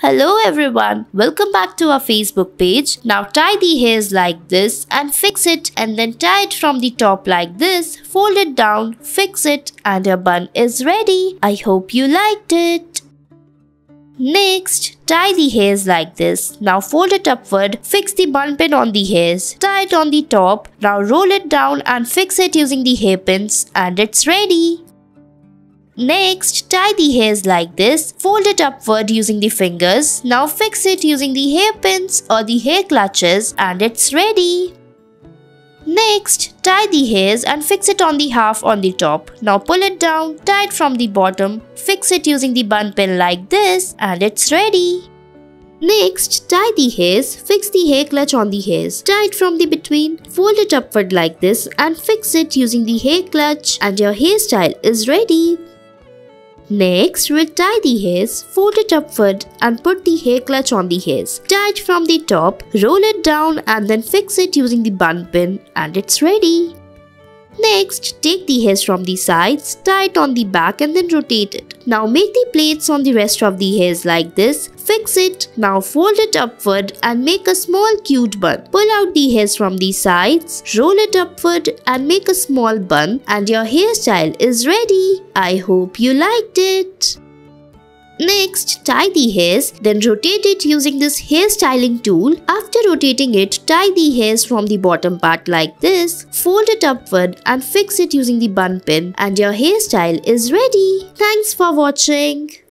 Hello everyone, welcome back to our Facebook page. Now tie the hairs like this and fix it, and then tie it from the top like this, fold it down, fix it, and your bun is ready. I hope you liked it. Next, tie the hairs like this. Now fold it upward, fix the bun pin on the hairs, tie it on the top. Now roll it down and fix it using the hairpins, and it's ready. Next, tie the hairs like this, fold it upward using the fingers. Now fix it using the hairpins or the hair clutches, and it's ready. Next, tie the hairs and fix it on the half on the top. Now pull it down, tie it from the bottom, fix it using the bun pin like this, and it's ready. Next, tie the hairs, fix the hair clutch on the hairs, tie it from the between, fold it upward like this and fix it using the hair clutch, and your hairstyle is ready. Next, we'll tie the hairs, fold it upward and put the hair clutch on the hairs. Tie it from the top, roll it down and then fix it using the bun pin, and it's ready. Next, take the hairs from the sides, tie it on the back and then rotate it. Now make the plaits on the rest of the hairs like this, fix it, now fold it upward and make a small cute bun. Pull out the hairs from the sides, roll it upward and make a small bun, and your hairstyle is ready. I hope you liked it. Next, tie the hairs, then rotate it using this hairstyling tool. After rotating it, tie the hairs from the bottom part like this, fold it upward and fix it using the bun pin, and your hairstyle is ready. Thanks for watching.